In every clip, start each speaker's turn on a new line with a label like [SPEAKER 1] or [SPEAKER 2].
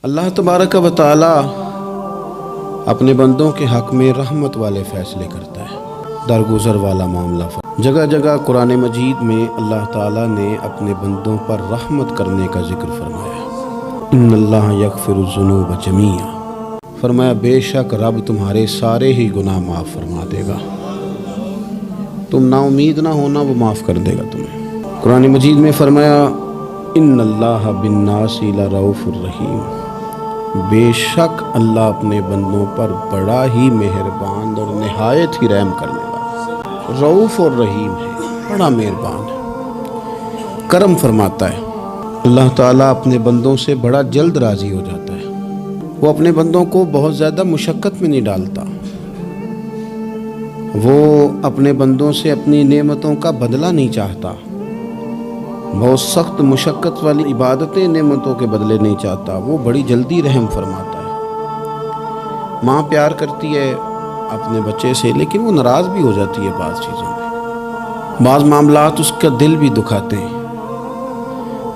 [SPEAKER 1] اللہ تبارک و تعالی اپنے بندوں کے حق میں رحمت والے فیصلے کرتا ہے، درگزر والا معاملہ جگہ جگہ قرآن مجید میں اللہ تعالیٰ نے اپنے بندوں پر رحمت کرنے کا ذکر فرمایا۔ ان اللہ یغفر الذنوب جمیعا، فرمایا بے شک رب تمہارے سارے ہی گناہ معاف فرما دے گا، تم نا امید نہ ہونا، وہ معاف کر دے گا تمہیں۔ قرآن مجید میں فرمایا ان اللہ بالناس لرؤوف الرحیم، بے شک اللہ اپنے بندوں پر بڑا ہی مہربان اور نہایت ہی رحم کرنے والا، رؤوف اور رحیم ہے، بڑا مہربان ہے، کرم فرماتا ہے۔ اللہ تعالیٰ اپنے بندوں سے بڑا جلد راضی ہو جاتا ہے، وہ اپنے بندوں کو بہت زیادہ مشقت میں نہیں ڈالتا، وہ اپنے بندوں سے اپنی نعمتوں کا بدلہ نہیں چاہتا، بہت سخت مشقت والی عبادتیں نعمتوں کے بدلے نہیں چاہتا، وہ بڑی جلدی رحم فرماتا ہے۔ ماں پیار کرتی ہے اپنے بچے سے، لیکن وہ ناراض بھی ہو جاتی ہے بعض چیزوں میں، بعض معاملات اس کا دل بھی دکھاتے ہیں،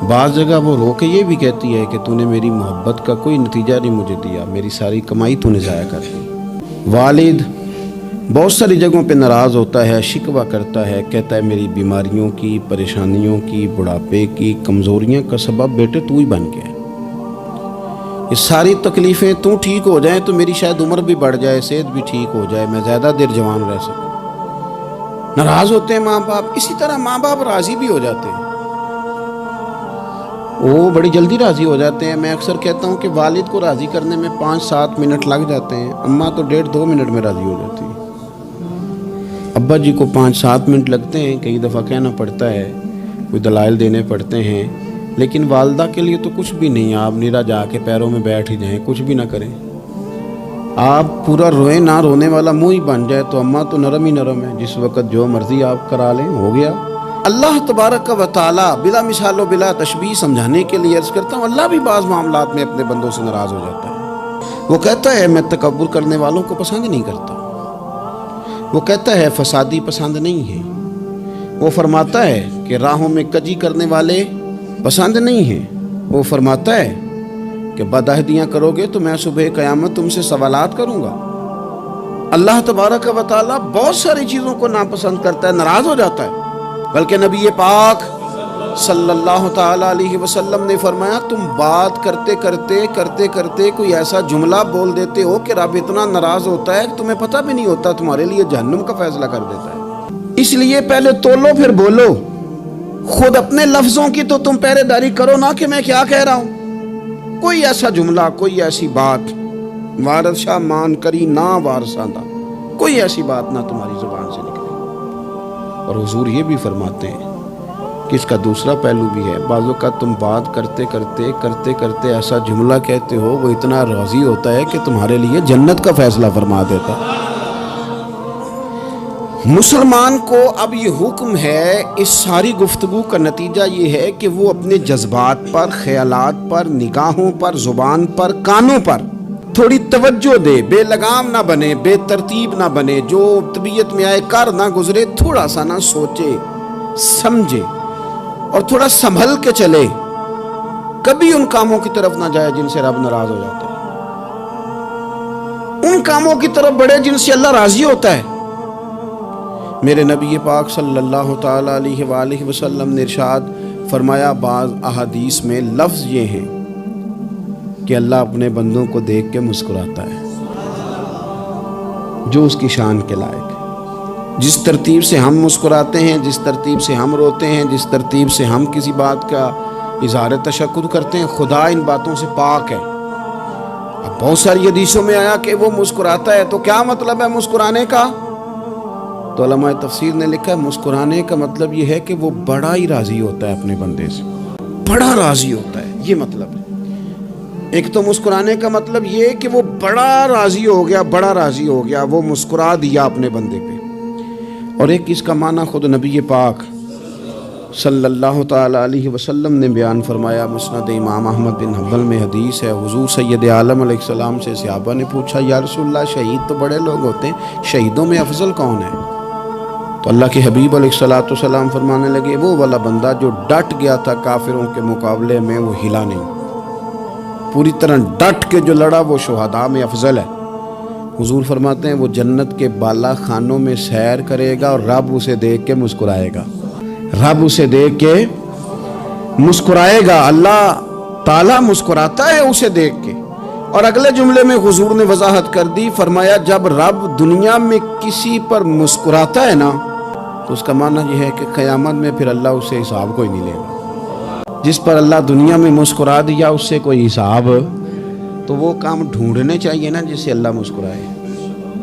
[SPEAKER 1] بعض جگہ وہ رو کے یہ بھی کہتی ہے کہ تو نے میری محبت کا کوئی نتیجہ نہیں مجھے دیا، میری ساری کمائی تو نے ضائع کر دی۔ والد بہت ساری جگہوں پہ ناراض ہوتا ہے، شکوہ کرتا ہے، کہتا ہے میری بیماریوں کی، پریشانیوں کی، بڑھاپے کی، کمزوریاں کا سبب بیٹے تو ہی بن گیا، یہ ساری تکلیفیں تو ٹھیک ہو جائیں تو میری شاید عمر بھی بڑھ جائے، صحت بھی ٹھیک ہو جائے، میں زیادہ دیر جوان رہ سکوں۔ ناراض ہوتے ہیں ماں باپ، اسی طرح ماں باپ راضی بھی ہو جاتے ہیں، وہ بڑی جلدی راضی ہو جاتے ہیں۔ میں اکثر کہتا ہوں کہ والد کو راضی کرنے میں 5-7 منٹ لگ جاتے ہیں، اماں تو 1.5-2 منٹ میں راضی ہو جاتی ہے، ابا جی کو 5-7 منٹ لگتے ہیں، کئی دفعہ کہنا پڑتا ہے، کوئی دلائل دینے پڑتے ہیں، لیکن والدہ کے لیے تو کچھ بھی نہیں، آپ نیرا جا کے پیروں میں بیٹھ ہی جائیں، کچھ بھی نہ کریں، آپ پورا روئیں نہ، رونے والا منہ ہی بن جائے تو اماں تو نرم ہی نرم ہے، جس وقت جو مرضی آپ کرا لیں ہو گیا۔ اللہ تبارک و تعالی بلا مثال و بلا تشبیہ سمجھانے کے لیے عرض کرتا ہوں، اللہ بھی بعض معاملات میں اپنے بندوں سے ناراض ہو جاتا ہے، وہ کہتا ہے میں تکبر کرنے والوں کو پسند نہیں کرتا، وہ کہتا ہے فسادی پسند نہیں ہے، وہ فرماتا ہے کہ راہوں میں کجی کرنے والے پسند نہیں ہیں، وہ فرماتا ہے کہ بدعہدیاں کرو گے تو میں صبح قیامت تم سے سوالات کروں گا۔ اللہ تبارک و تعالیٰ بہت ساری چیزوں کو ناپسند کرتا ہے، ناراض ہو جاتا ہے، بلکہ نبی پاک صلی اللہ تعالیٰ علیہ وسلم نے فرمایا تم بات کرتے کرتے کوئی ایسا جملہ بول دیتے ہو کہ رب اتنا ناراض ہوتا ہے کہ تمہیں پتہ بھی نہیں ہوتا، تمہارے لیے جہنم کا فیصلہ کر دیتا ہے۔ اس لیے پہلے تولو پھر بولو، خود اپنے لفظوں کی تو تم پہرے داری کرو نا کہ میں کیا کہہ رہا ہوں، کوئی ایسا جملہ، کوئی ایسی بات وارث شاہ مان کری نہ وارثاں دا، کوئی ایسی بات نہ تمہاری زبان سے نکلے۔ اور حضور یہ بھی فرماتے ہیں کہ اس کا دوسرا پہلو بھی ہے، بعض اوقات تم بات کرتے ایسا جملہ کہتے ہو وہ اتنا راضی ہوتا ہے کہ تمہارے لیے جنت کا فیصلہ فرما دیتا ہے۔ مسلمان کو اب یہ حکم ہے، اس ساری گفتگو کا نتیجہ یہ ہے کہ وہ اپنے جذبات پر، خیالات پر، نگاہوں پر، زبان پر، کانوں پر تھوڑی توجہ دے، بے لگام نہ بنے، بے ترتیب نہ بنے، جو طبیعت میں آئے کر نہ گزرے، تھوڑا سا نہ سوچے سمجھے اور تھوڑا سنبھل کے چلے، کبھی ان کاموں کی طرف نہ جائے جن سے رب ناراض ہو جاتا ہے، ان کاموں کی طرف بڑھے جن سے اللہ راضی ہوتا ہے۔ میرے نبی پاک صلی اللہ تعالیٰ علیہ وآلہ وسلم نے ارشاد فرمایا، بعض احادیث میں لفظ یہ ہیں کہ اللہ اپنے بندوں کو دیکھ کے مسکراتا ہے جو اس کی شان کے لائق ہے۔ جس ترتیب سے ہم مسکراتے ہیں، جس ترتیب سے ہم روتے ہیں، جس ترتیب سے ہم کسی بات کا اظہار تشکر کرتے ہیں، خدا ان باتوں سے پاک ہے۔ اب بہت ساری حدیثوں میں آیا کہ وہ مسکراتا ہے، تو کیا مطلب ہے مسکرانے کا؟ تو علماء تفسیر نے لکھا ہے مسکرانے کا مطلب یہ ہے کہ وہ بڑا ہی راضی ہوتا ہے اپنے بندے سے، بڑا راضی ہوتا ہے، یہ مطلب ہے۔ ایک تو مسکرانے کا مطلب یہ کہ وہ بڑا راضی ہو گیا، وہ مسکرا دیا اپنے بندے پہ، اور ایک اس کا معنی خود نبی پاک صلی اللہ تعالیٰ علیہ وسلم نے بیان فرمایا۔ مسند امام احمد بن حنبل میں حدیث ہے، حضور سید عالم علیہ السلام سے صحابہ نے پوچھا یا رسول اللہ شہید تو بڑے لوگ ہوتے ہیں، شہیدوں میں افضل کون ہے؟ تو اللہ کے حبیب علیہ السلام فرمانے لگے وہ والا بندہ جو ڈٹ گیا تھا کافروں کے مقابلے میں، وہ ہلا نہیں، پوری طرح ڈٹ کے جو لڑا وہ شہداء میں افضل ہے۔ حضور فرماتے ہیں وہ جنت کے بالا خانوں میں سیر کرے گا اور رب اسے دیکھ کے مسکرائے گا، رب اسے دیکھ کے مسکرائے گا، اللہ تعالیٰ مسکراتا ہے اسے دیکھ کے۔ اور اگلے جملے میں حضور نے وضاحت کر دی، فرمایا جب رب دنیا میں کسی پر مسکراتا ہے نا تو اس کا معنی یہ ہے کہ قیامت میں پھر اللہ اس سے حساب کوئی نہیں لے گا۔ جس پر اللہ دنیا میں مسکرا دیا اس سے کوئی حساب، تو وہ کام ڈھونڈنے چاہیے نا جس سے اللہ مسکرائے۔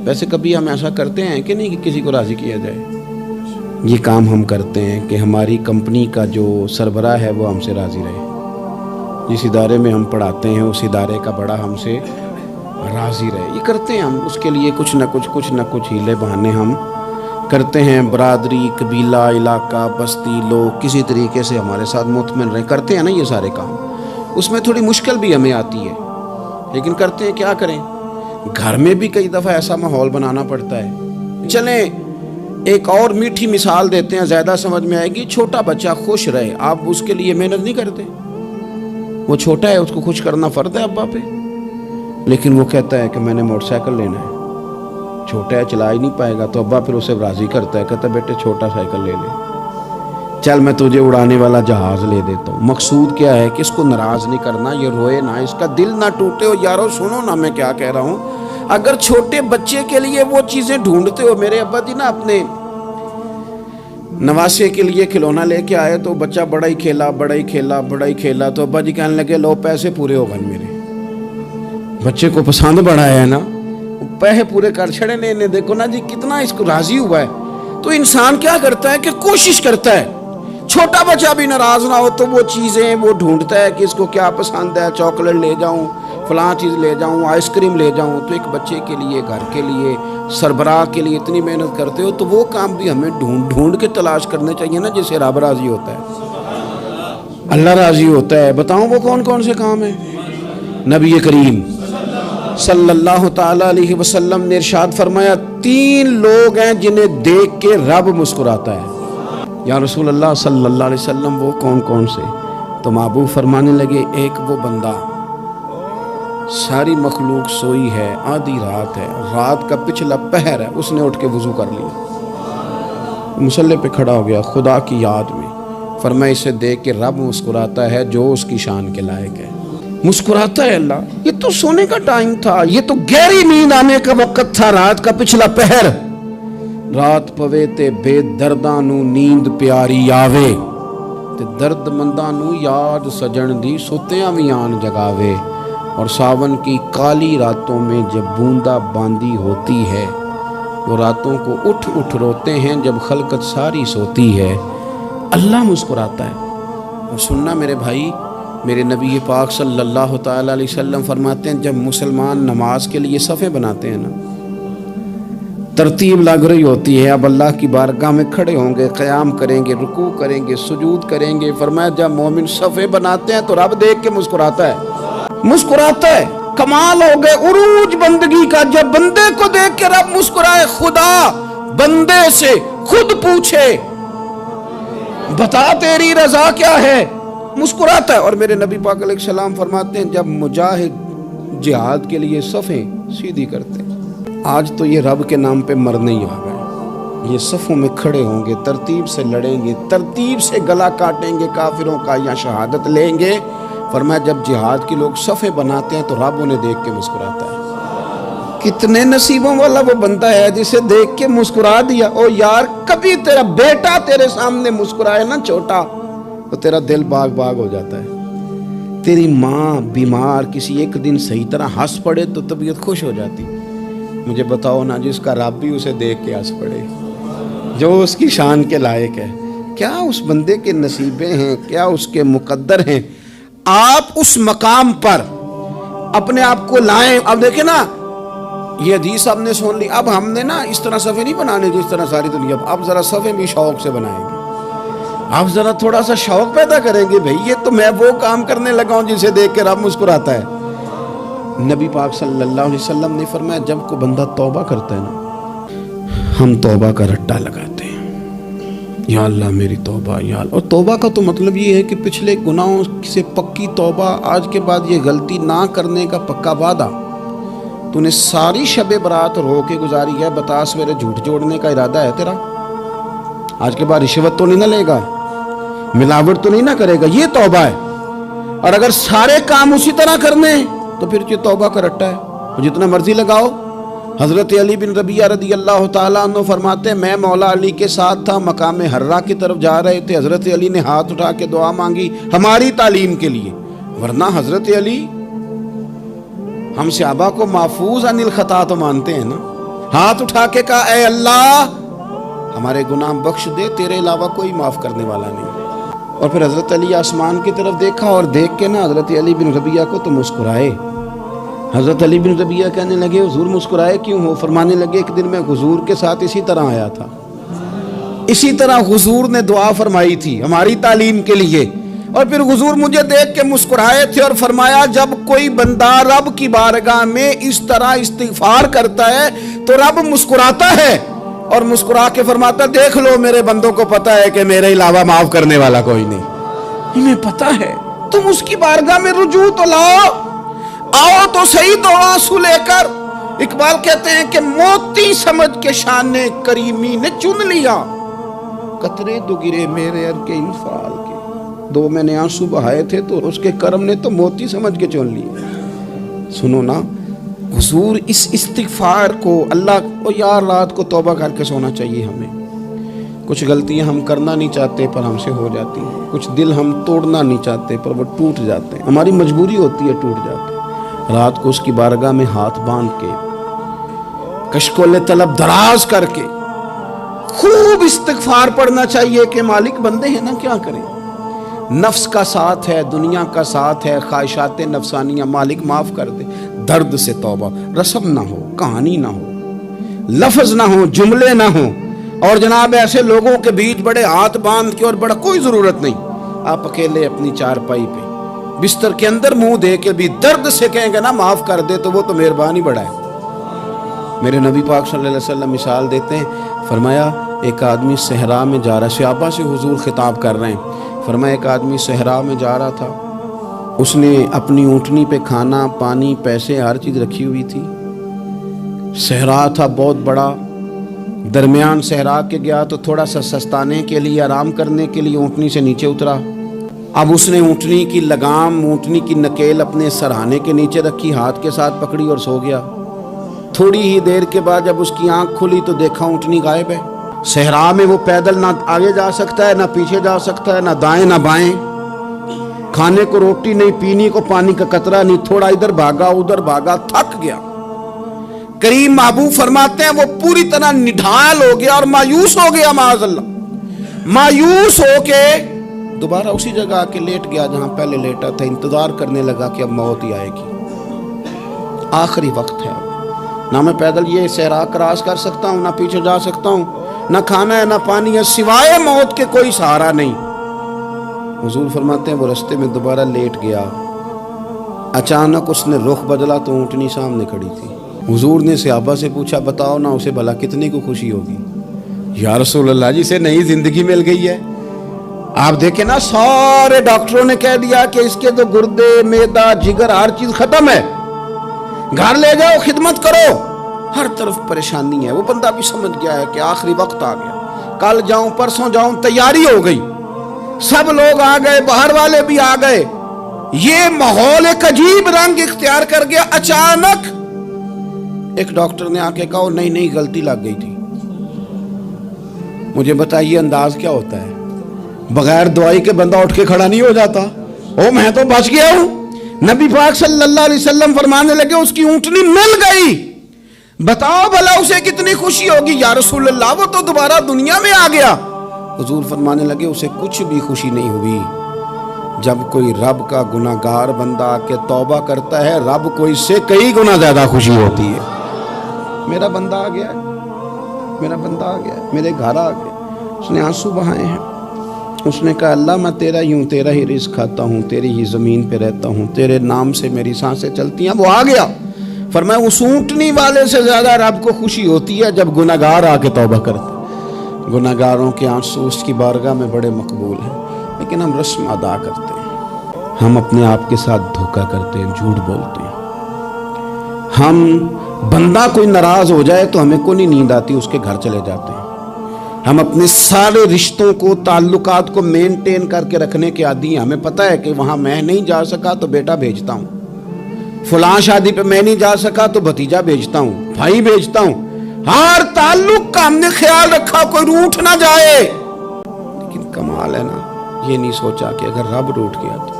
[SPEAKER 1] ویسے کبھی ہم ایسا کرتے ہیں کہ نہیں کہ کسی کو راضی کیا جائے؟ یہ کام ہم کرتے ہیں کہ ہماری کمپنی کا جو سربراہ ہے وہ ہم سے راضی رہے، جس ادارے میں ہم پڑھاتے ہیں اس ادارے کا بڑا ہم سے راضی رہے۔ یہ کرتے ہیں ہم، اس کے لیے کچھ نہ کچھ ہیلے بہانے ہم کرتے ہیں۔ برادری، قبیلہ، علاقہ، بستی، لوگ کسی طریقے سے ہمارے ساتھ مطمئن رہیں، کرتے ہیں نا یہ سارے کام۔ اس میں تھوڑی مشکل بھی ہمیں آتی ہے لیکن کرتے ہیں، کیا کریں۔ گھر میں بھی کئی دفعہ ایسا ماحول بنانا پڑتا ہے۔ چلیں ایک اور میٹھی مثال دیتے ہیں، زیادہ سمجھ میں آئے گی۔ چھوٹا بچہ خوش رہے، آپ اس کے لیے محنت نہیں کرتے؟ وہ چھوٹا ہے، اس کو خوش کرنا فرض ہے ابا پہ، لیکن وہ کہتا ہے کہ میں نے موٹر سائیکل لینا ہے۔ چھوٹا ہے، چلا ہی نہیں پائے گا، تو ابا پھر اسے راضی کرتا ہے، کہتا ہے بیٹے چھوٹا سائیکل لے لے، چل میں تجھے اڑانے والا جہاز لے دیتا ہوں۔ مقصود کیا ہے کہ اس کو ناراض نہیں کرنا، یہ روئے نہ، اس کا دل نہ ٹوٹے۔ ہو یارو سنو نا میں کیا کہہ رہا ہوں، اگر چھوٹے بچے کے لیے وہ چیزیں ڈھونڈتے ہو، میرے ابا جی نا اپنے نواسے کے لیے کھلونا لے کے آئے تو بچہ بڑا ہی کھیلا، تو ابا جی کہنے لگے لو پیسے پورے ہو گئے میرے۔ بچے کو پسند بڑا ہے نا، پیسے پورے کر چھڑے نے، دیکھو نا جی کتنا اس کو راضی ہوا ہے۔ تو انسان کیا کرتا ہے کہ کوشش کرتا ہے، چھوٹا بچہ بھی ناراض نہ ہو تو وہ چیزیں وہ ڈھونڈتا ہے کہ اس کو کیا پسند ہے، چاکلیٹ لے جاؤں، فلاں چیز لے جاؤں، آئس کریم لے جاؤں۔ تو ایک بچے کے لیے، گھر کے لیے، سربراہ کے لیے اتنی محنت کرتے ہو، تو وہ کام بھی ہمیں ڈھونڈ کے تلاش کرنے چاہیے نا جس سے رب راضی ہوتا ہے، اللہ راضی ہوتا ہے۔ بتاؤں وہ کون کون سے کام ہیں؟ نبی کریم صلی اللہ تعالیٰ علیہ وسلم نے ارشاد فرمایا 3 لوگ ہیں جنہیں دیکھ کے رب مسکراتا ہے۔ یا رسول اللہ صلی اللہ علیہ وسلم وہ کون کون سے؟ تو محبوب فرمانے لگے ایک وہ بندہ ساری مخلوق سوئی ہے، آدھی رات ہے، رات کا پچھلا پہر ہے، اس نے اٹھ کے وضو کر لیا، مصلی پہ کھڑا ہو گیا خدا کی یاد میں، فرمایا اسے دیکھ کے رب مسکراتا ہے جو اس کی شان کے لائق ہے۔ مسکراتا ہے اللہ۔ یہ تو سونے کا ٹائم تھا، یہ تو گہری نیند آنے کا وقت تھا، رات کا پچھلا پہر۔ رات پوے تے بے درداں نو نیند پیاری آوے، تے درد منداں نو یاد سجن دی ستیاں وی آن جگاوے۔ اور ساون کی کالی راتوں میں جب بوندا باندی ہوتی ہے، وہ راتوں کو اٹھ اٹھ روتے ہیں جب خلقت ساری سوتی ہے، اللہ مسکراتا ہے۔ اور سننا میرے بھائی، میرے نبی پاک صلی اللہ تعالیٰ علیہ وسلم فرماتے ہیں جب مسلمان نماز کے لیے صفیں بناتے ہیں نا، ترتیب لگ رہی ہوتی ہے، اب اللہ کی بارگاہ میں کھڑے ہوں گے، قیام کریں گے، رکوع کریں گے، سجود کریں گے، فرمایا جب مومن صفیں بناتے ہیں تو رب دیکھ کے مسکراتا ہے، مسکراتا ہے۔ کمال ہو گئے عروج بندگی کا، جب بندے کو دیکھ کے رب مسکرائے۔ خدا بندے سے خود پوچھے بتا تیری رضا کیا ہے، مسکراتا ہے۔ اور میرے نبی پاک علیہ السلام فرماتے ہیں جب مجاہد جہاد کے لیے صفیں سیدھی کرتے ہیں، آج تو یہ رب کے نام پہ مرنے ہی آ گئے، یہ صفوں میں کھڑے ہوں گے، ترتیب سے لڑیں گے، ترتیب سے گلا کاٹیں گے کافروں کا یا شہادت لیں گے۔ فرمایا جب جہاد کے لوگ صفیں بناتے ہیں تو رب انہیں دیکھ کے مسکراتا ہے۔ کتنے نصیبوں والا وہ بندہ ہے جسے دیکھ کے مسکرا دیا۔ او یار کبھی تیرا بیٹا تیرے سامنے مسکرائے نا چھوٹا، تو تیرا دل باغ باغ ہو جاتا ہے۔ تیری ماں بیمار کسی ایک دن صحیح طرح ہنس پڑے تو طبیعت خوش ہو جاتی۔ مجھے بتاؤ نا جس کا رب بھی اسے دیکھ کے ہنس پڑے، جو اس کی شان کے لائق ہے، کیا اس بندے کے نصیبیں ہیں، کیا اس کے مقدر ہیں۔ آپ اس مقام پر اپنے آپ کو لائیں۔ اب دیکھیں نا یہ حدیث آپ نے سن لی، اب ہم نے نا اس طرح صفیں نہیں بنانے جس طرح ساری دنیا، اب ذرا صفیں بھی شوق سے بنائیں گے، اب ذرا تھوڑا سا شوق پیدا کریں گے، بھئی یہ تو میں وہ کام کرنے لگا ہوں جسے دیکھ کے رب مسکراتا ہے۔ نبی پاک صلی اللہ علیہ وسلم نے فرمایا جب کوئی بندہ توبہ کرتا ہے نا، ہم توبہ کا رٹا لگاتے ہیں، یا اللہ میری توبہ، یا اللہ۔ اور توبہ کا تو مطلب یہ ہے کہ پچھلے گناہوں سے پکی پکی توبہ، آج کے بعد یہ غلطی نہ کرنے کا پکا وعدہ، تو نے ساری شب برات رو کے گزاری ہے، بتا سویرے جھوٹ جوڑنے کا ارادہ ہے تیرا؟ آج کے بعد رشوت تو نہیں نہ لے گا، ملاوٹ تو نہیں نہ کرے گا، یہ توبہ ہے۔ اور اگر سارے کام اسی طرح کرنے تو پھر یہ توبہ کا رٹا ہے، جتنا مرضی لگاؤ۔ حضرت علی بن ربیعہ رضی اللہ تعالیٰ عنہ فرماتے ہیں میں مولا علی کے ساتھ تھا، مقام حرہ کی طرف جا رہے تھے، حضرت علی نے ہاتھ اٹھا کے دعا مانگی ہماری تعلیم کے لیے، ورنہ حضرت علی ہم صحابہ کو محفوظ عن الخطا تو مانتے ہیں نا، ہاتھ اٹھا کے کہا اے اللہ ہمارے گناہ بخش دے، تیرے علاوہ کوئی معاف کرنے والا نہیں۔ اور پھر حضرت علی آسمان کی طرف دیکھا اور دیکھ کے نا حضرت علی بن ربیعہ کو تو مسکرائے۔ حضرت علی بن ربیعہ کہنے لگے حضور مسکرائے کیوں ہو؟ فرمانے لگے ایک دن میں حضور کے ساتھ اسی طرح آیا تھا، اسی طرح حضور نے دعا فرمائی تھی ہماری تعلیم کے لیے، اور پھر حضور مجھے دیکھ کے مسکرائے تھے اور فرمایا جب کوئی بندہ رب کی بارگاہ میں اس طرح استغفار کرتا ہے تو رب مسکراتا ہے، اور مسکرا کے فرماتا دیکھ لو میرے بندوں کو پتا ہے کہ میرے علاوہ معاف کرنے والا کوئی نہیں، انہیں پتا ہے، تم اس کی بارگاہ میں رجوع تو لاؤ، آؤ تو صحیح تو آنسو لے کر۔ اقبال کہتے ہیں کہ موتی سمجھ کے شان کریمی نے چن لیا، قطرے دو گرے میرے ار کے انفال کے، دو میں نے آنسو بہائے تھے تو اس کے کرم نے تو موتی سمجھ کے چن لیے۔ سنو نا حضور اس استغفار کو اللہ کو یار رات کو توبہ کر کے سونا چاہیے ہمیں۔ کچھ غلطیاں ہم کرنا نہیں چاہتے پر ہم سے ہو جاتی ہیں، کچھ دل ہم توڑنا نہیں چاہتے پر وہ ٹوٹ جاتے ہیں، ہماری مجبوری ہوتی ہے ٹوٹ جاتے ہیں۔ رات کو اس کی بارگاہ میں ہاتھ باندھ کے کشکول طلب دراز کر کے خوب استغفار پڑھنا چاہیے کہ مالک بندے ہیں نا کیا کریں، نفس کا ساتھ ہے، دنیا کا ساتھ ہے، خواہشات نفسانیہ، مالک معاف کر دے۔ درد سے توبہ، رسم نہ ہو، کہانی نہ ہو، لفظ نہ ہو، جملے نہ ہو، اور جناب ایسے لوگوں کے بیچ بڑے ہاتھ باندھ کے اور بڑا کوئی ضرورت نہیں، آپ اکیلے اپنی چارپائی پہ بستر کے اندر منہ دے کے بھی درد سے کہیں گے نا معاف کر دے تو وہ تو مہربانی بڑا ہے۔ میرے نبی پاک صلی اللہ علیہ وسلم مثال دیتے ہیں، فرمایا ایک آدمی صحرا میں جا رہا ہے، صحابہ سے حضور خطاب کر رہے ہیں، فرمایا ایک آدمی صحرا میں جا رہا تھا، اس نے اپنی اونٹنی پہ کھانا پانی پیسے ہر چیز رکھی ہوئی تھی، صحرا تھا بہت بڑا، درمیان صحرا کے گیا تو تھوڑا سا سستانے کے لیے آرام کرنے کے لیے اونٹنی سے نیچے اترا، اب اس نے اونٹنی کی لگام اونٹنی کی نکیل اپنے سرہانے کے نیچے رکھی، ہاتھ کے ساتھ پکڑی اور سو گیا۔ تھوڑی ہی دیر کے بعد جب اس کی آنکھ کھلی تو دیکھا اونٹنی غائب ہے۔ صحرا میں وہ پیدل نہ آگے جا سکتا ہے نہ پیچھے جا سکتا ہے، نہ دائیں نہ بائیں، کھانے کو روٹی نہیں، پینے کو پانی کا قطرہ نہیں، تھوڑا ادھر بھاگا ادھر بھاگا، تھک گیا۔ کریم محبوب فرماتے ہیں وہ پوری طرح نڈھال ہو گیا اور مایوس ہو گیا، معاذ اللہ، مایوس ہو کے دوبارہ اسی جگہ آ کے لیٹ گیا جہاں پہلے لیٹا تھا، انتظار کرنے لگا کہ اب موت ہی آئے گی، آخری وقت ہے، نہ میں پیدل یہ صحرا کراس کر سکتا ہوں، نہ پیچھے جا سکتا ہوں، نہ کھانا ہے نہ پانی ہے، سوائے موت کے کوئی سہارا نہیں۔ حضور فرماتے ہیں وہ رستے میں دوبارہ لیٹ گیا، اچانک اس نے رخ بدلا تو اونٹنی سامنے کھڑی تھی۔ حضور نے صحابہ سے پوچھا بتاؤ نا اسے بھلا کتنی کو خوشی ہوگی؟ یا رسول اللہ جسے نئی زندگی مل گئی ہے۔ آپ دیکھیں نا سارے ڈاکٹروں نے کہہ دیا کہ اس کے تو گردے معدہ جگر ہر چیز ختم ہے، گھر لے جاؤ خدمت کرو، ہر طرف پریشانی ہے۔ وہ بندہ بھی سمجھ گیا ہے کہ آخری وقت آ گیا، کل جاؤں پرسوں جاؤں، تیاری ہو گئی، سب لوگ آ گئے، باہر والے بھی آ گئے، یہ ماحول ایک عجیب رنگ اختیار کر گیا۔ اچانک ایک ڈاکٹر نے آ کے کہا نہیں غلطی لگ گئی تھی۔ مجھے بتائیے انداز کیا ہوتا ہے؟ بغیر دوائی کے بندہ اٹھ کے کھڑا نہیں ہو جاتا، او میں تو بچ گیا ہوں۔ نبی پاک صلی اللہ علیہ وسلم فرمانے لگے اس کی اونٹنی مل گئی، بتاؤ بھلا اسے کتنی خوشی ہوگی؟ یا رسول اللہ وہ تو دوبارہ دنیا میں آ گیا۔ حضور فرمانے لگے اسے کچھ بھی خوشی نہیں ہوئی۔ جب کوئی رب کا گناہگار بندہ آ کے توبہ کرتا ہے، رب کو اس سے کئی گنا زیادہ خوشی ہوتی ہے۔ میرا بندہ آ گیا، میرا بندہ آ گیا، میرے گھر آ گیا، اس نے آنسو بہائے ہیں، اس نے کہا اللہ میں تیرا ہی ہوں، تیرا ہی رزق کھاتا ہوں، تیری ہی زمین پہ رہتا ہوں، تیرے نام سے میری سانسیں چلتی ہیں۔ وہ آ گیا، فرمایا اس اونٹنی والے سے زیادہ رب کو خوشی ہوتی ہے جب گناہگار آ کے توبہ کرتا ہے۔ گناہگاروں کے آنسو اس کی بارگاہ میں بڑے مقبول ہیں، لیکن ہم رسم ادا کرتے ہیں، ہم اپنے آپ کے ساتھ دھوکہ کرتے ہیں، جھوٹ بولتے ہیں۔ ہم بندہ کوئی ناراض ہو جائے تو ہمیں کو نہیں نیند آتی، اس کے گھر چلے جاتے ہیں۔ ہم اپنے سارے رشتوں کو، تعلقات کو مینٹین کر کے رکھنے کے عادی ہیں۔ ہمیں پتہ ہے کہ وہاں میں نہیں جا سکا تو بیٹا بھیجتا ہوں، فلاں شادی پہ میں نہیں جا سکا تو بھتیجا بھیجتا ہوں، بھائی بھیجتا ہوں۔ ہر تعلق کا ہم نے خیال رکھا کوئی روٹھ نہ جائے۔ لیکن کمال ہے نا، یہ نہیں سوچا کہ اگر رب روٹھ گیا تو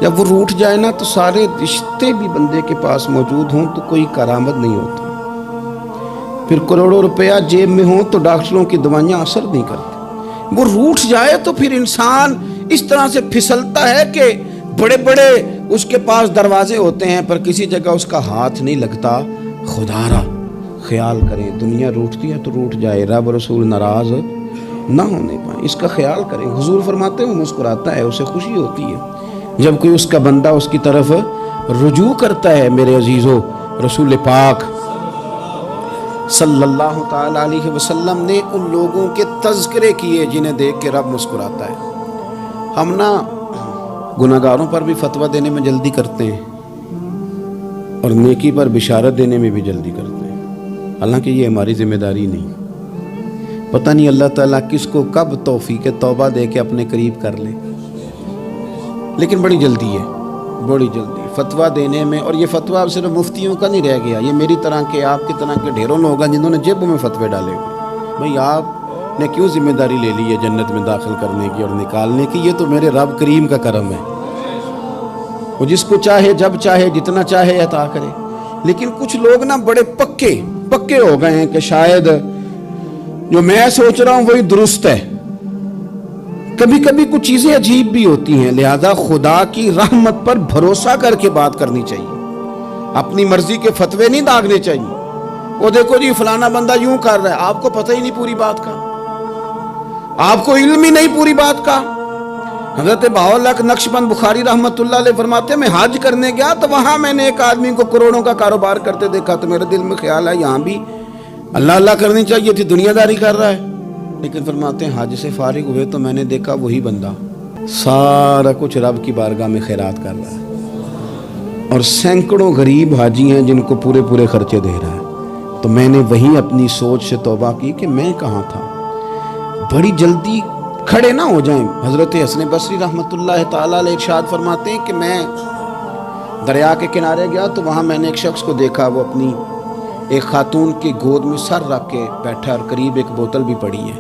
[SPEAKER 1] جب وہ روٹھ جائے نا تو سارے رشتے بھی بندے کے پاس موجود ہوں تو کوئی کرامت نہیں ہوتی۔ پھر کروڑوں روپیہ جیب میں ہوں تو ڈاکٹروں کی دوائیاں اثر نہیں کرتی۔ وہ روٹھ جائے تو پھر انسان اس طرح سے پھسلتا ہے کہ بڑے بڑے اس کے پاس دروازے ہوتے ہیں پر کسی جگہ اس کا ہاتھ نہیں لگتا۔ خدا را خیال کریں، دنیا روٹھتی ہے تو روٹھ جائے، رب رسول ناراض نہ ہونے پائیں، اس کا خیال کریں۔ حضور فرماتے ہیں مسکراتا ہے، اسے خوشی ہوتی ہے جب کوئی اس کا بندہ اس کی طرف رجوع کرتا ہے۔ میرے عزیزو، رسول پاک صلی اللہ تعالی علیہ وسلم نے ان لوگوں کے تذکرے کیے جنہیں دیکھ کے رب مسکراتا ہے۔ ہم نا گناہگاروں پر بھی فتویٰ دینے میں جلدی کرتے ہیں اور نیکی پر بشارت دینے میں بھی جلدی کرتے ہیں، حالانکہ یہ ہماری ذمہ داری نہیں۔ پتہ نہیں اللہ تعالیٰ کس کو کب توفیق توبہ دے کے اپنے قریب کر لے، لیکن بڑی جلدی ہے، بڑی جلدی فتویٰ دینے میں۔ اور یہ فتویٰ صرف مفتیوں کا نہیں رہ گیا، یہ میری طرح کے، آپ کی طرح کے ڈھیروں لوگ ہیں جنہوں نے جیبوں میں فتوے ڈالے ہوئے۔ بھئی آپ نے کیوں ذمہ داری لے لی ہے جنت میں داخل کرنے کی اور نکالنے کی؟ یہ تو میرے رب کریم کا کرم ہے، وہ جس کو چاہے جب چاہے جتنا چاہے عطا کرے۔ لیکن کچھ لوگ نا بڑے پکے ہو گئے ہیں کہ شاید جو میں سوچ رہا ہوں وہی درست ہے۔ کبھی کبھی کچھ چیزیں عجیب بھی ہوتی ہیں، لہذا خدا کی رحمت پر بھروسہ کر کے بات کرنی چاہیے، اپنی مرضی کے فتوے نہیں داغنے چاہیے۔ وہ دیکھو جی فلانا بندہ یوں کر رہا ہے، آپ کو پتہ ہی نہیں پوری بات کا، آپ کو علم ہی نہیں پوری بات کا۔ حضرت بہاءاللہ نقشبند بخاری رحمت اللہ علیہ فرماتے ہیں میں حج کرنے گیا تو وہاں میں نے ایک آدمی کو کروڑوں کا کاروبار کرتے دیکھا تو میرے دل میں خیال ہے یہاں بھی اللہ اللہ کرنی چاہیے تھی، دنیا داری کر رہا ہے۔ لیکن فرماتے ہیں حج سے فارغ ہوئے تو میں نے دیکھا وہی بندہ سارا کچھ رب کی بارگاہ میں خیرات کر رہا ہے، اور سینکڑوں غریب حاجی ہیں جن کو پورے خرچے دے رہا ہے۔ تو میں نے وہیں اپنی سوچ سے توبہ کی کہ میں کہاں تھا۔ بڑی جلدی کھڑے نہ ہو جائیں۔ حضرت حسن بصری رحمت اللہ تعالیٰ علیہ ارشاد فرماتے ہیں کہ میں دریا کے کنارے گیا تو وہاں میں نے ایک شخص کو دیکھا، وہ اپنی ایک خاتون کی گود میں سر رکھ کے بیٹھا اور قریب ایک بوتل بھی پڑی ہے۔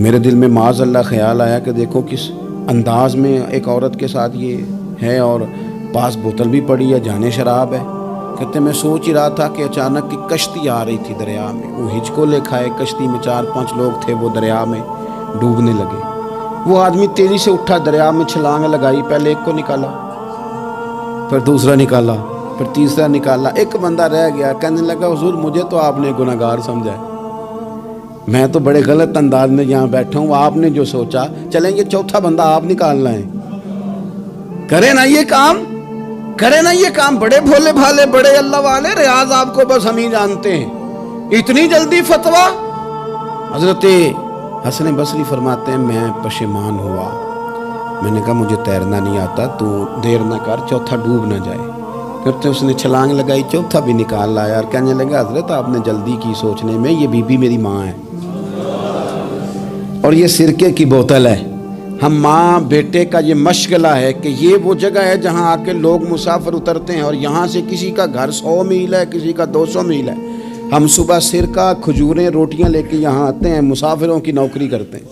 [SPEAKER 1] میرے دل میں معاذ اللہ خیال آیا کہ دیکھو کس انداز میں ایک عورت کے ساتھ یہ ہے اور پاس بوتل بھی پڑی ہے، جانے شراب ہے۔ کہتے میں سوچ ہی رہا تھا کہ اچانک کی کشتی آ رہی تھی دریا میں، وہ ہچکو لے کھائے، کشتی میں 4-5 لوگ تھے، وہ دریا میں ڈوبنے لگے۔ وہ آدمی تیزی سے اٹھا، دریا میں چھلانگ لگائی، پہلے ایک کو نکالا، پھر دوسرا نکالا، پھر تیسرا نکالا، ایک بندہ رہ گیا۔ کہنے لگا حضور مجھے تو آپ نے گناہگار سمجھا ہے، میں تو بڑے غلط انداز میں یہاں بیٹھا ہوں، آپ نے جو سوچا چلیں گے چوتھا بندہ آپ نکالنا ہے، کرے نا یہ کام، کرے نا یہ کام۔ بڑے بھولے بھالے بڑے اللہ والے، ریاض آپ کو بس ہم ہی جانتے ہیں، اتنی جلدی فتویٰ۔ حضرت حسن بصری فرماتے ہیں میں پشیمان ہوا، میں نے کہا مجھے تیرنا نہیں آتا، تو دیر نہ کر چوتھا ڈوب نہ جائے۔ پھر تو اس نے چھلانگ لگائی، چوتھا بھی نکال لایا اور کہنے لگا حضرت آپ نے جلدی کی سوچنے میں، یہ بی بی میری ماں ہے اور یہ سرکے کی بوتل ہے۔ ہم ماں بیٹے کا یہ مشغلہ ہے کہ یہ وہ جگہ ہے جہاں آ کے لوگ مسافر اترتے ہیں، اور یہاں سے کسی کا گھر 100 میل ہے، کسی کا 200 میل ہے۔ ہم صبح سرکہ کھجوریں روٹیاں لے کے یہاں آتے ہیں، مسافروں کی نوکری کرتے ہیں،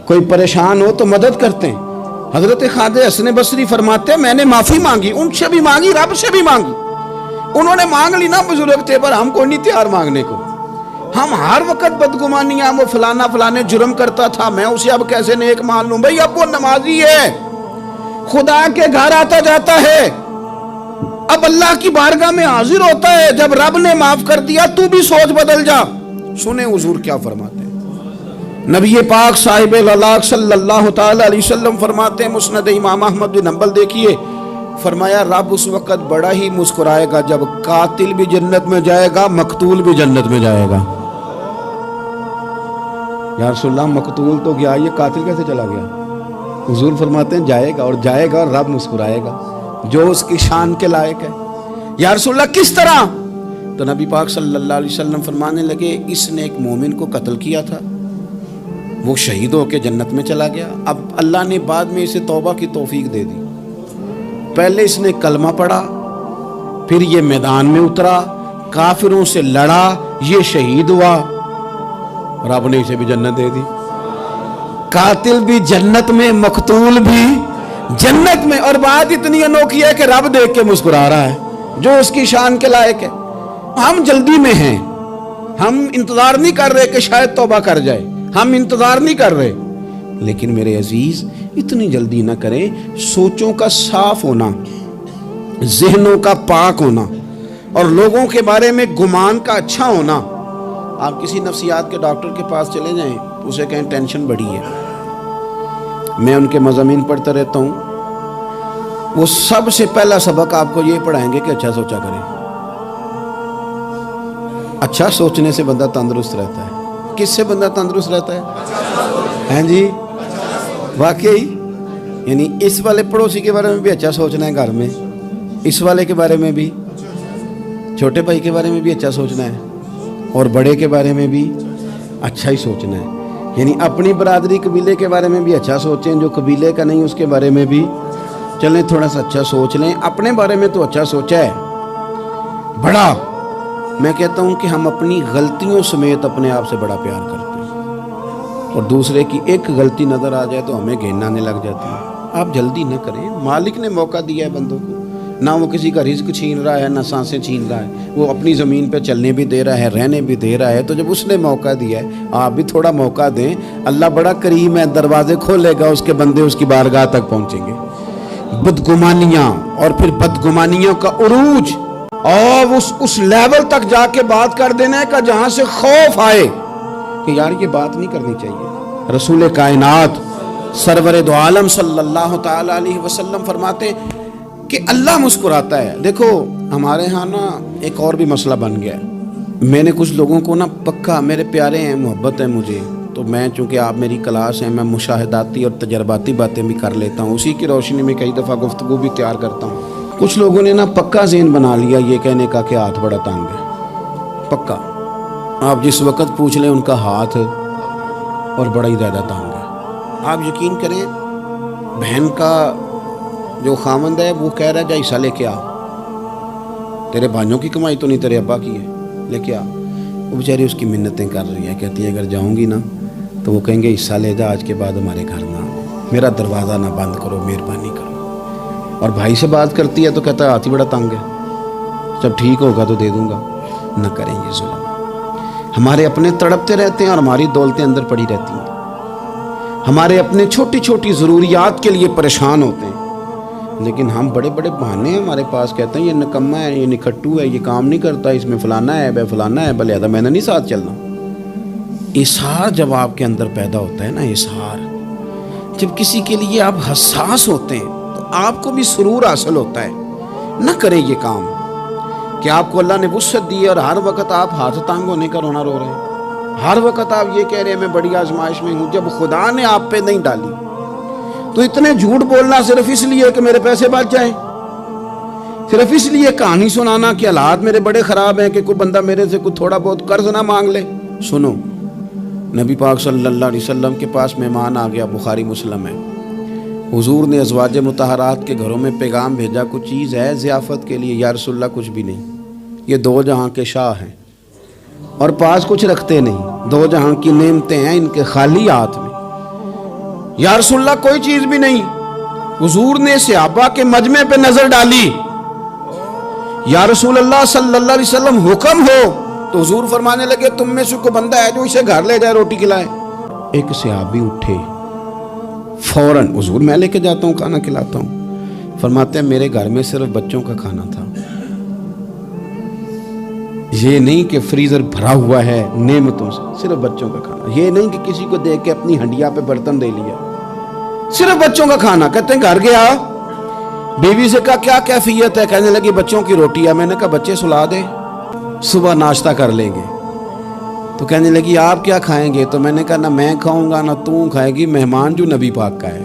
[SPEAKER 1] کوئی پریشان ہو تو مدد کرتے ہیں۔ حضرت خواجہ حسن بصری فرماتے ہیں میں نے معافی مانگی، ان سے بھی مانگی، رب سے بھی مانگی۔ انہوں نے مانگ لی نا بزرگ تھے، پر ہم کو نہیں تیار مانگنے کو۔ ہم ہر وقت بدگمانیاں، وہ فلانے جرم کرتا تھا، میں اسے اب کیسے نیک مان لوں؟ بھئی اب وہ نمازی ہے، خدا کے گھر آتا جاتا ہے، اب اللہ کی بارگاہ میں حاضر ہوتا ہے، جب رب نے معاف کر دیا تو بھی سوچ بدل جا۔ سنیں حضور کیا فرماتے ہیں، نبی پاک صاحب الاخلاق صلی اللہ تعالی علیہ وسلم فرماتے ہیں، مسند امام احمد بن حنبل دیکھیے، فرمایا رب اس وقت بڑا ہی مسکرائے گا جب قاتل بھی جنت میں جائے گا، مقتول بھی جنت میں جائے گا۔ یا رسول اللہ مقتول تو گیا، یہ قاتل کیسے چلا گیا؟ حضور فرماتے ہیں جائے گا اور رب مسکرائے گا جو اس کی شان کے لائق ہے۔ یا رسول اللہ کس طرح؟ تو نبی پاک صلی اللہ علیہ وسلم فرمانے لگے اس نے ایک مومن کو قتل کیا تھا، وہ شہید ہو کے جنت میں چلا گیا، اب اللہ نے بعد میں اسے توبہ کی توفیق دے دی۔ پہلے اس نے کلمہ پڑھا، پھر یہ میدان میں اترا، کافروں سے لڑا، یہ شہید ہوا، رب نے اسے بھی جنت دے دی۔ قاتل بھی جنت میں، مقتول بھی جنت میں، اور بات اتنی انوکھی ہے کہ رب دیکھ کے مسکرا رہا ہے جو اس کی شان کے لائق ہے۔ ہم جلدی میں ہیں، ہم انتظار نہیں کر رہے کہ شاید توبہ کر جائے، ہم انتظار نہیں کر رہے، لیکن میرے عزیز اتنی جلدی نہ کریں۔ سوچوں کا صاف ہونا، ذہنوں کا پاک ہونا، اور لوگوں کے بارے میں گمان کا اچھا ہونا۔ آپ کسی نفسیات کے ڈاکٹر کے پاس چلے جائیں، اسے کہیں ٹینشن بڑی ہے، میں ان کے مضامین پڑھتا رہتا ہوں، وہ سب سے پہلا سبق آپ کو یہ پڑھائیں گے کہ اچھا سوچا کریں۔ اچھا سوچنے سے بندہ تندرست رہتا ہے۔ کس سے بندہ تندرست رہتا ہے؟ ہیں جی واقعی، یعنی اس والے پڑوسی کے بارے میں بھی اچھا سوچنا ہے، گھر میں اس والے کے بارے میں بھی، چھوٹے بھائی کے بارے میں بھی اچھا سوچنا ہے، اور بڑے کے بارے میں بھی اچھا ہی سوچنا ہے۔ یعنی اپنی برادری قبیلے کے بارے میں بھی اچھا سوچیں، جو قبیلے کا نہیں اس کے بارے میں بھی چلیں تھوڑا سا اچھا سوچ لیں۔ اپنے بارے میں تو اچھا سوچا ہے بڑا، میں کہتا ہوں کہ ہم اپنی غلطیوں سمیت اپنے آپ سے بڑا پیار کرتے ہیں، اور دوسرے کی ایک غلطی نظر آ جائے تو ہمیں گھن آنے لگ جاتی ہے۔ آپ جلدی نہ کریں، مالک نے موقع دیا ہے بندوں کو، نہ وہ کسی کا رزق چھین رہا ہے، نہ سانسیں چھین رہا ہے، وہ اپنی زمین پہ چلنے بھی دے رہا ہے، رہنے بھی دے رہا ہے۔ تو جب اس نے موقع دیا ہے آپ بھی تھوڑا موقع دیں، اللہ بڑا کریم ہے، دروازے کھولے گا، اس کے بندے اس کی بارگاہ تک پہنچیں گے۔ بدگمانیاں اور پھر بدگمانیوں کا عروج، اور اس لیول تک جا کے بات کر دینا ہے کہ جہاں سے خوف آئے کہ یار یہ بات نہیں کرنی چاہیے۔ رسول کائنات سرور دو عالم صلی اللہ تعالی علیہ وسلم فرماتے ہیں کہ اللہ مسکراتا ہے۔ دیکھو ہمارے ہاں نا ایک اور بھی مسئلہ بن گیا ہے، میں نے کچھ لوگوں کو نا پکا، میرے پیارے ہیں، محبت ہے مجھے، تو میں چونکہ آپ میری کلاس ہیں، میں مشاہداتی اور تجرباتی باتیں بھی کر لیتا ہوں، اسی کی روشنی میں کئی دفعہ گفتگو بھی تیار کرتا ہوں۔ کچھ لوگوں نے نا پکا ذہن بنا لیا یہ کہنے کا کہ ہاتھ بڑا تنگ ہے، پکا آپ جس وقت پوچھ لیں ان کا ہاتھ اور بڑا ہی زیادہ تنگ ہے۔ آپ یقین کریں، بہن کا جو خامند ہے وہ کہہ رہا ہے جا حصہ لے کے آ، تیرے بھائیوں کی کمائی تو نہیں تیرے ابا کی ہے، لے کے آ۔ وہ بیچاری اس کی منتیں کر رہی ہے، کہتی ہے اگر جاؤں گی نا تو وہ کہیں گے حصہ لے جا، آج کے بعد ہمارے گھر نہ، میرا دروازہ نہ بند کرو، مہربانی کرو۔ اور بھائی سے بات کرتی ہے تو کہتا ہے ہاتھ ہی بڑا تنگ ہے، جب ٹھیک ہوگا تو دے دوں گا۔ نہ کریں یہ ظلم۔ ہمارے اپنے تڑپتے رہتے ہیں اور ہماری دولتیں اندر پڑی رہتی ہیں، ہمارے اپنے چھوٹی چھوٹی ضروریات کے لیے پریشان ہوتے ہیں، لیکن ہم بڑے بڑے بہانے ہیں ہمارے پاس، کہتے ہیں یہ نکما ہے، یہ نکھٹو ہے، یہ کام نہیں کرتا، اس میں فلانا ہے، بے فلانا ہے، بلے میں نے نہیں ساتھ چلنا۔ اظہار جب آپ کے اندر پیدا ہوتا ہے نا، اظہار جب کسی کے لیے آپ حساس ہوتے ہیں تو آپ کو بھی سرور حاصل ہوتا ہے۔ نہ کریں یہ کام کہ آپ کو اللہ نے وسعت دی ہے اور ہر وقت آپ ہاتھ تانگ ہونے کا رونا رو رہے ہیں، ہر وقت آپ یہ کہہ رہے ہیں میں بڑی آزمائش میں ہوں، جب خدا نے آپ پہ نہیں ڈالی تو اتنے جھوٹ بولنا صرف اس لیے کہ میرے پیسے بچ جائیں، صرف اس لیے کہانی سنانا کہ حالات میرے بڑے خراب ہیں کہ کوئی بندہ میرے سے کوئی تھوڑا بہت قرض نہ مانگ لے۔ سنو، نبی پاک صلی اللہ علیہ وسلم کے پاس مہمان آ گیا، بخاری مسلم ہے، حضور نے ازواج مطہرات کے گھروں میں پیغام بھیجا کچھ چیز ہے ضیافت کے لیے، یا رسول اللہ کچھ بھی نہیں، یہ دو جہاں کے شاہ ہیں اور پاس کچھ رکھتے نہیں، دو جہاں کی نعمتیں ہیں ان کے خالی ہاتھ میں، یا رسول اللہ کوئی چیز بھی نہیں۔ حضور نے صحابہ کے مجمع پہ نظر ڈالی، یا رسول اللہ صلی اللہ علیہ وسلم حکم ہو، تو حضور فرمانے لگے تم میں سے کوئی بندہ ہے جو اسے گھر لے جائے روٹی کھلائے۔ ایک صحابی اٹھے فوراً، حضور میں لے کے جاتا ہوں کھانا کھلاتا ہوں، فرماتے ہیں میرے گھر میں صرف بچوں کا کھانا تھا، یہ نہیں کہ فریزر بھرا ہوا ہے نعمتوں سے، صرف بچوں کا کھانا، یہ نہیں کہ کسی کو دیکھ کے اپنی ہنڈیا پہ برتن دے لیا، صرف بچوں کا کھانا۔ کہتے ہیں گھر گیا، بیوی سے کہا کیا کیفیت ہے، کہنے لگی بچوں کی روٹی ہے۔ میں نے کہا بچے سلا دے، صبح ناشتہ کر لیں گے۔ تو کہنے لگی آپ کیا کھائیں گے؟ تو میں نے کہا نہ میں کھاؤں گا نہ تو کھائے گی، مہمان جو نبی پاک کا ہے،